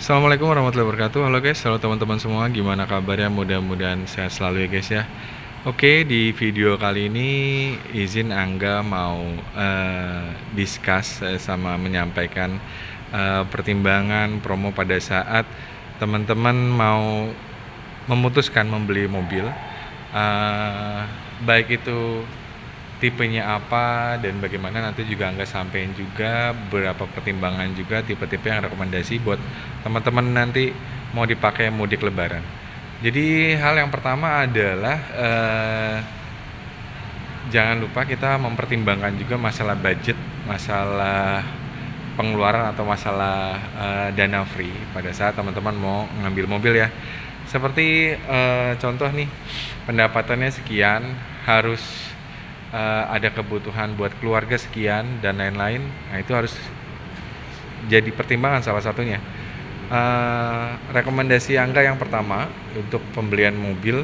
Assalamualaikum warahmatullahi wabarakatuh. Halo guys, halo teman-teman semua. Gimana kabarnya? Mudah-mudahan sehat selalu ya guys ya. Oke, di video kali ini izin Angga mau discuss sama menyampaikan pertimbangan promo pada saat teman-teman mau memutuskan membeli mobil, baik itu tipenya apa dan bagaimana. Nanti juga Angga sampein juga beberapa pertimbangan juga tipe-tipe yang rekomendasi buat teman-teman nanti mau dipakai mudik lebaran. Jadi hal yang pertama adalah jangan lupa kita mempertimbangkan juga masalah budget, masalah pengeluaran atau masalah dana free pada saat teman-teman mau ngambil mobil ya. Seperti contoh nih, pendapatannya sekian, harus ada kebutuhan buat keluarga sekian dan lain-lain. Nah, itu harus jadi pertimbangan salah satunya. Rekomendasi Angga yang pertama untuk pembelian mobil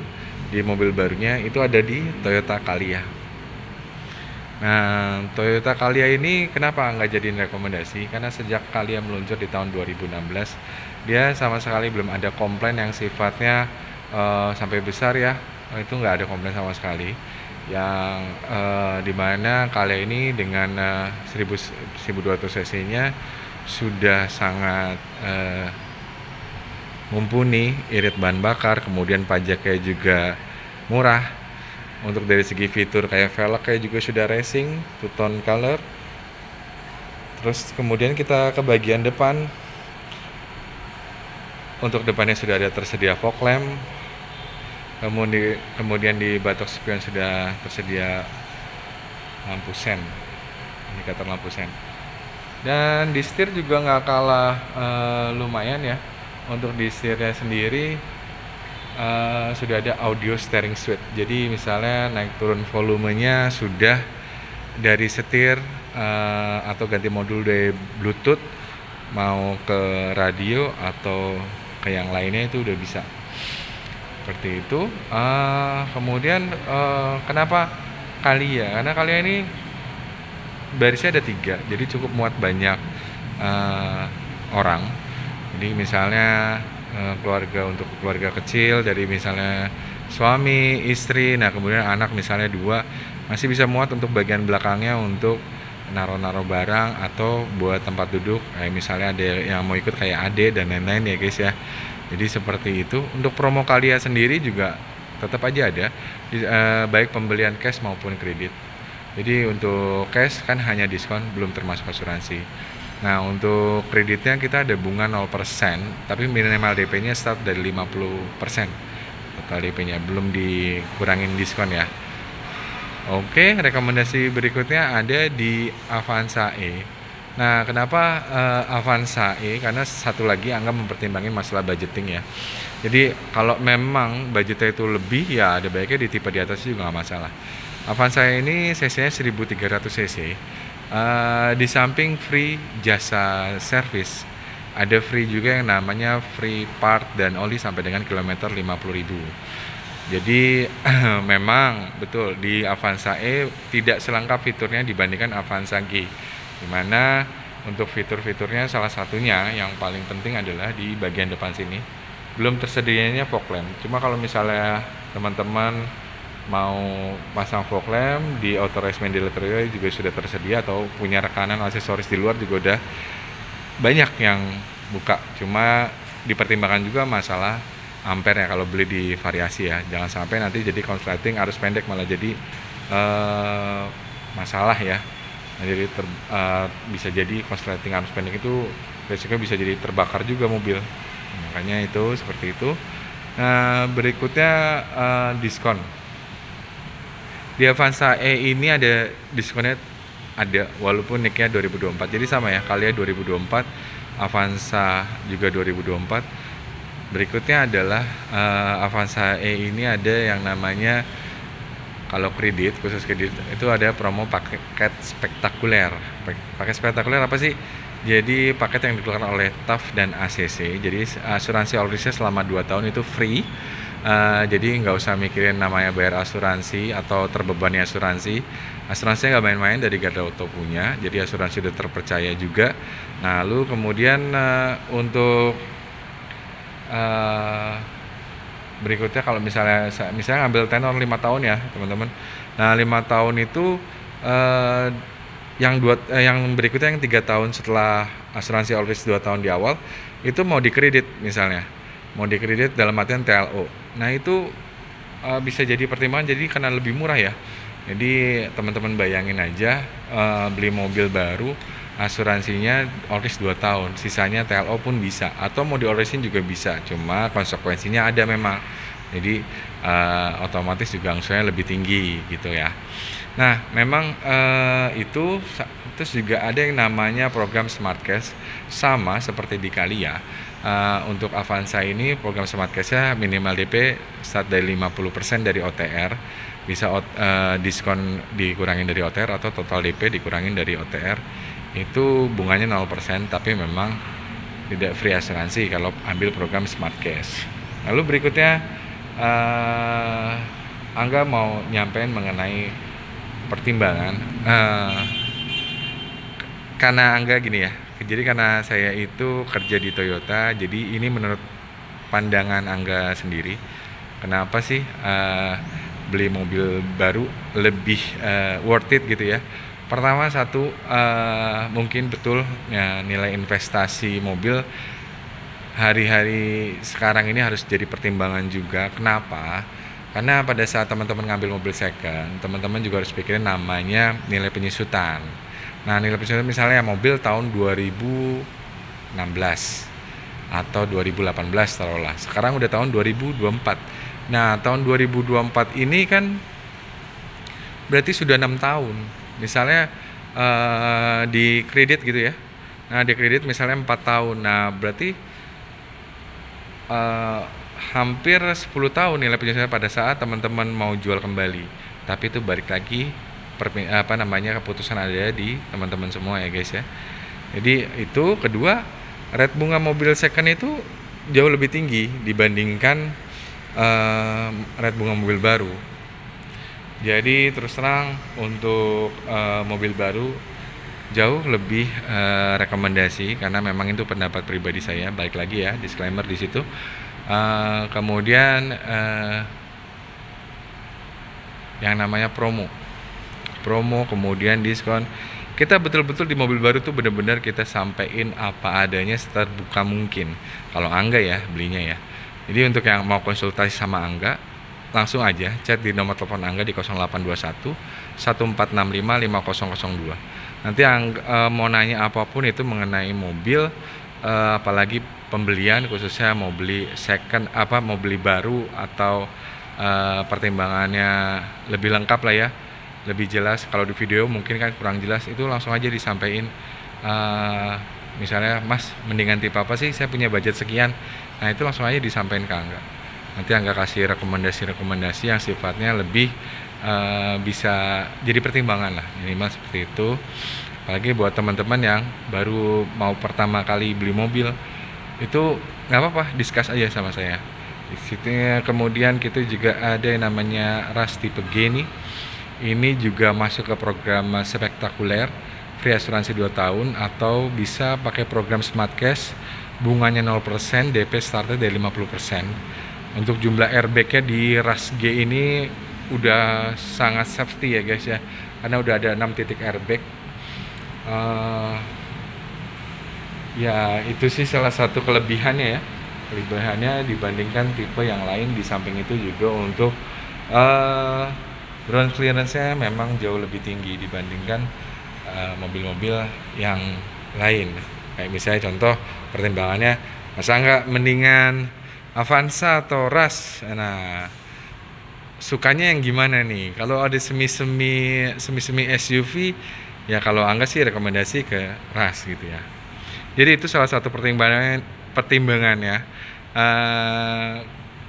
di mobil barunya itu ada di Toyota Calya. Nah, Toyota Calya ini kenapa nggak jadiin rekomendasi? Karena sejak Calya meluncur di tahun 2016, dia sama sekali belum ada komplain yang sifatnya sampai besar ya. Itu nggak ada komplain sama sekali. Yang dimana Calya ini dengan 1200 cc-nya sudah sangat mumpuni, irit bahan bakar, kemudian pajaknya juga murah. Untuk dari segi fitur kayak velgnya juga sudah racing, two-tone color. Terus kemudian kita ke bagian depan. Untuk depannya sudah ada tersedia fog lamp. Kemudian di batok spion sudah tersedia lampu sen, indikator lampu sen. Dan di setir juga nggak kalah lumayan ya. Untuk di setirnya sendiri sudah ada audio steering suite. Jadi misalnya naik turun volumenya sudah dari setir atau ganti modul dari Bluetooth mau ke radio atau ke yang lainnya itu udah bisa. Seperti itu. Kemudian kenapa Calya? Karena Calya ini barisnya ada 3, jadi cukup muat banyak orang. Jadi misalnya untuk keluarga kecil, dari misalnya suami, istri, nah kemudian anak misalnya 2, masih bisa muat untuk bagian belakangnya untuk naro-naro barang atau buat tempat duduk. Kayak misalnya ada yang mau ikut kayak adik dan lain-lain ya guys ya. Jadi seperti itu. Untuk promo Calya sendiri juga tetap aja ada, baik pembelian cash maupun kredit. Jadi untuk cash kan hanya diskon, belum termasuk asuransi. Nah untuk kreditnya kita ada bunga 0%, tapi minimal DP-nya start dari 50% total DP-nya, belum dikurangin diskon ya. Oke, rekomendasi berikutnya ada di Avanza E. Nah, kenapa Avanza E? Karena satu lagi Angga mempertimbangkan masalah budgeting ya. Jadi kalau memang budgetnya itu lebih, ya ada baiknya di tipe di atas juga nggak masalah. Avanza E ini cc-nya 1300 cc. Di samping free jasa service, ada free juga yang namanya free part dan oli sampai dengan kilometer 50.000. Jadi memang betul di Avanza E tidak selengkap fiturnya dibandingkan Avanza G, dimana untuk fitur-fiturnya salah satunya yang paling penting adalah di bagian depan sini belum tersedianya fog lamp. Cuma kalau misalnya teman-teman mau pasang fog lamp di authorized manufacturer juga sudah tersedia, atau punya rekanan aksesoris di luar juga udah banyak yang buka. Cuma dipertimbangkan juga masalah ampere ya kalau beli di variasi ya, jangan sampai nanti jadi konsleting arus pendek malah jadi masalah ya. Nah, jadi bisa jadi konsleting arus pendek itu resiko bisa jadi terbakar juga mobil. Makanya itu seperti itu. Nah berikutnya diskon di Avanza E ini ada diskonnya, ada walaupun nicknya 2024. Jadi sama ya, Calya 2024, Avanza juga 2024. Berikutnya adalah Avanza E ini ada yang namanya, kalau kredit, khusus kredit itu ada promo paket spektakuler. Paket spektakuler apa sih? Jadi paket yang dikeluarkan oleh TAF dan ACC. Jadi asuransi all risk selama 2 tahun itu free. Jadi nggak usah mikirin namanya bayar asuransi atau terbebani asuransi. Asuransinya nggak main-main, dari Garda Auto punya, jadi asuransi udah terpercaya juga. Nah lalu kemudian untuk eh, berikutnya kalau misalnya ngambil tenor 5 tahun ya teman-teman. Nah 5 tahun itu eh, yang berikutnya yang 3 tahun setelah asuransi all risk 2 tahun di awal itu mau dikredit misalnya, mau dikredit dalam artian TLO. Nah itu bisa jadi pertimbangan, jadi karena lebih murah ya. Jadi teman-teman bayangin aja beli mobil baru asuransinya all risk 2 tahun, sisanya TLO pun bisa, atau mau di all riskin juga bisa, cuma konsekuensinya ada memang. Jadi otomatis juga angsuransinya lebih tinggi gitu ya. Nah memang itu terus juga ada yang namanya program Smart Cash, sama seperti di Kalia. Untuk Avanza ini program Smart Cash-nya minimal DP start dari 50% dari OTR, bisa diskon dikurangin dari OTR, atau total DP dikurangin dari OTR. Itu bunganya 0%, tapi memang tidak free asuransi kalau ambil program Smart Cash. Lalu berikutnya Angga mau nyampein mengenai pertimbangan karena Angga gini ya, jadi karena saya itu kerja di Toyota, jadi ini menurut pandangan Angga sendiri, kenapa sih beli mobil baru lebih worth it gitu ya. Pertama satu, mungkin betul ya, nilai investasi mobil hari-hari sekarang ini harus jadi pertimbangan juga. Kenapa? Karena pada saat teman-teman ngambil mobil second, teman-teman juga harus pikirin namanya nilai penyusutan. Nah nilai penyusutan misalnya mobil tahun 2016 atau 2018 taruhlah, sekarang udah tahun 2024. Nah tahun 2024 ini kan berarti sudah 6 tahun. Misalnya di kredit gitu ya. Nah di kredit misalnya 4 tahun. Nah berarti hampir 10 tahun nilai penyusutan pada saat teman-teman mau jual kembali. Tapi itu balik lagi keputusan ada di teman-teman semua ya guys ya. Jadi itu kedua, rate bunga mobil second itu jauh lebih tinggi dibandingkan rate bunga mobil baru. Jadi terus terang untuk mobil baru jauh lebih rekomendasi, karena memang itu pendapat pribadi saya. Balik lagi ya, disclaimer di situ. Kemudian yang namanya promo, kemudian diskon. Kita betul-betul di mobil baru tuh benar-benar kita sampein apa adanya seterbuka mungkin. Kalau Angga ya belinya ya. Jadi untuk yang mau konsultasi sama Angga, langsung aja chat di nomor telepon Angga di 0821 1465 5002. Nanti mau nanya apapun itu mengenai mobil, apalagi pembelian, khususnya mau beli second, mau beli baru, atau pertimbangannya lebih lengkap lah ya, lebih jelas. Kalau di video mungkin kan kurang jelas, itu langsung aja disampaikan. Misalnya Mas mendingan tipe apa sih, saya punya budget sekian. Nah itu langsung aja disampaikan ke Angga. Nanti Angga kasih rekomendasi yang sifatnya lebih bisa jadi pertimbangan lah, minimal seperti itu. Apalagi buat teman-teman yang baru mau pertama kali beli mobil, itu nggak apa-apa, discuss aja sama saya. Di situ kemudian kita juga ada yang namanya RAS tipe G nih. Ini juga masuk ke program spektakuler, free asuransi 2 tahun, atau bisa pakai program Smart Cash, bunganya 0%, DP startnya dari 50%. Untuk jumlah airbagnya di RAS G ini udah sangat safety ya guys ya, karena udah ada 6 titik airbag. Ya itu sih salah satu kelebihannya dibandingkan tipe yang lain. Di samping itu juga untuk ground clearance-nya memang jauh lebih tinggi dibandingkan mobil-mobil yang lain. Kayak misalnya contoh pertimbangannya, masa nggak mendingan Avanza atau RAS? Nah, sukanya yang gimana nih? Kalau ada semi-semi SUV, ya kalau Angga sih rekomendasi ke RAS gitu ya. Jadi itu salah satu pertimbangannya.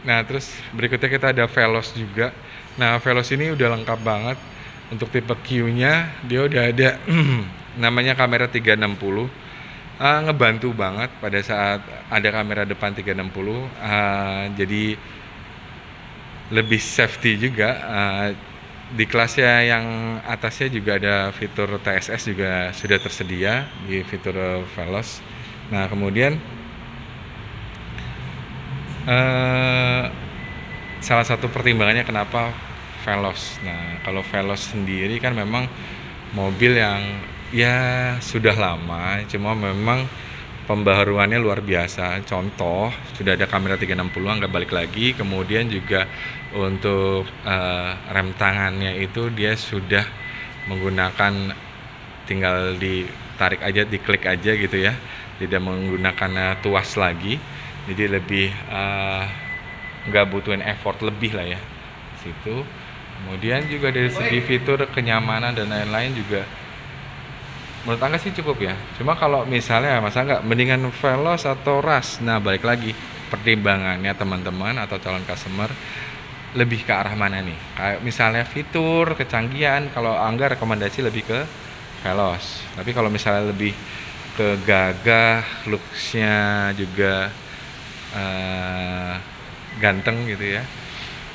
Nah terus berikutnya kita ada Veloz juga. Nah Veloz ini udah lengkap banget. Untuk tipe Q-nya dia udah ada namanya kamera 360. Ngebantu banget pada saat ada kamera depan 360. Jadi lebih safety juga. Di kelasnya yang atasnya juga ada fitur TSS juga sudah tersedia di fitur Veloz. Nah kemudian eh, salah satu pertimbangannya kenapa Veloz. Nah, kalau Veloz sendiri kan memang mobil yang ya sudah lama, cuma memang pembaharuannya luar biasa. Contoh, sudah ada kamera 360 nggak balik lagi, kemudian juga untuk rem tangannya itu dia sudah menggunakan tinggal ditarik aja, diklik aja gitu ya, tidak menggunakan tuas lagi, jadi lebih nggak butuhin effort lebih lah ya situ. Kemudian juga dari segi fitur, kenyamanan dan lain-lain juga menurut Angga sih cukup ya. Cuma kalau misalnya masa nggak mendingan Veloz atau Rush, nah balik lagi pertimbangannya teman-teman atau calon customer lebih ke arah mana nih. Kayak misalnya fitur, kecanggihan, kalau Angga rekomendasi lebih ke Veloz. Tapi kalau misalnya lebih ke gagah, looks-nya juga ganteng gitu ya,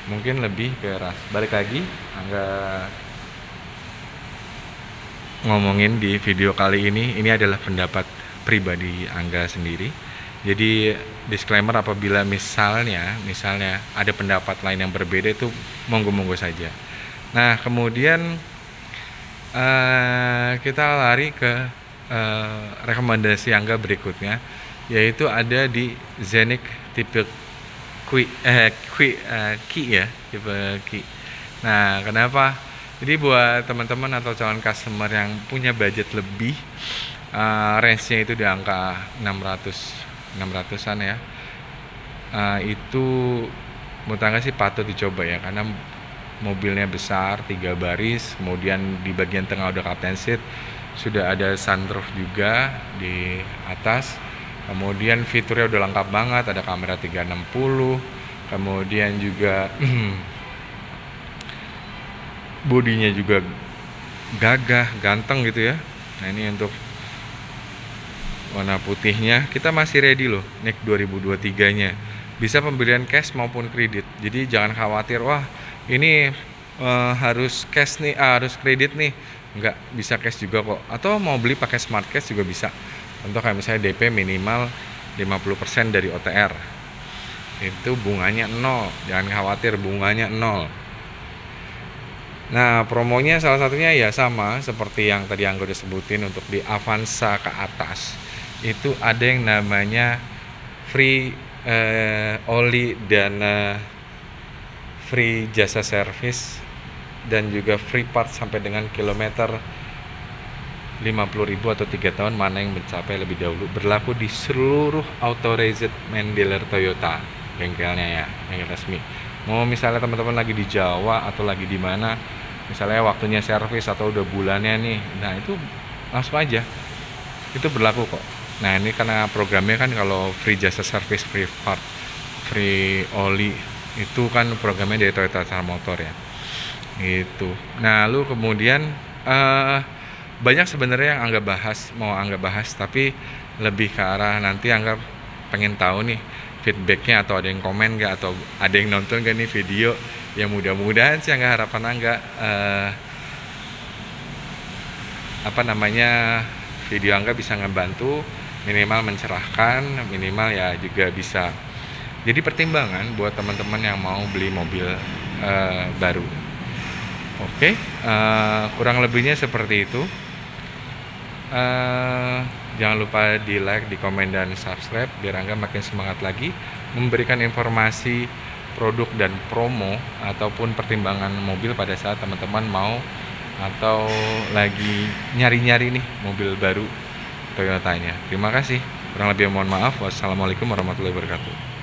mungkin lebih ke Rush. Balik lagi Angga ngomongin di video kali ini adalah pendapat pribadi Angga sendiri. Jadi disclaimer, apabila misalnya ada pendapat lain yang berbeda itu monggo-monggo saja. Nah, kemudian kita lari ke rekomendasi Angga berikutnya, yaitu ada di Zenik tipe Qi ya, tipe Qi. Nah, kenapa? Jadi buat teman-teman atau calon customer yang punya budget lebih, range-nya itu di angka 600-an ya, itu menurut Angga sih patut dicoba ya, karena mobilnya besar, 3 baris, kemudian di bagian tengah udah captain seat, sudah ada sunroof juga di atas. Kemudian fiturnya udah lengkap banget, ada kamera 360, kemudian juga bodinya juga gagah, ganteng gitu ya. Nah, ini untuk warna putihnya kita masih ready loh, NIK 2023 nya bisa pembelian cash maupun kredit. Jadi jangan khawatir, wah ini harus cash nih, harus kredit nih. Enggak, bisa cash juga kok, atau mau beli pakai smart cash juga bisa. Contoh kayak misalnya DP minimal 50% dari OTR, itu bunganya 0, jangan khawatir, bunganya 0. Nah, promonya salah satunya ya sama seperti yang tadi Angga udah sebutin. Untuk di Avanza ke atas itu ada yang namanya free oli dan free jasa servis, dan juga free part sampai dengan kilometer 50.000 atau 3 tahun, mana yang mencapai lebih dahulu. Berlaku di seluruh authorized main dealer Toyota, bengkelnya ya, bengkel resmi. Mau misalnya teman-teman lagi di Jawa atau lagi di mana, misalnya waktunya servis atau udah bulannya nih, nah itu langsung aja, itu berlaku kok. Nah, ini karena programnya kan kalau free jasa servis, free part, free oli, itu kan programnya dari Toyota Star Motor ya gitu. Nah, lalu kemudian banyak sebenarnya yang mau Angga bahas, tapi lebih ke arah nanti Angga pengen tahu nih feedbacknya, atau ada yang komen nggak, atau ada yang nonton nggak nih video. Ya mudah-mudahan sih Angga, harapan Angga video Angga bisa ngebantu, minimal mencerahkan, minimal ya juga bisa jadi pertimbangan buat teman-teman yang mau beli mobil baru. Oke, kurang lebihnya seperti itu. Jangan lupa di like, di komen, dan subscribe biar Angga makin semangat lagi memberikan informasi produk dan promo ataupun pertimbangan mobil pada saat teman-teman mau atau lagi nyari-nyari nih mobil baru Toyotanya. Terima kasih. Kurang lebih mohon maaf. Wassalamualaikum warahmatullahi wabarakatuh.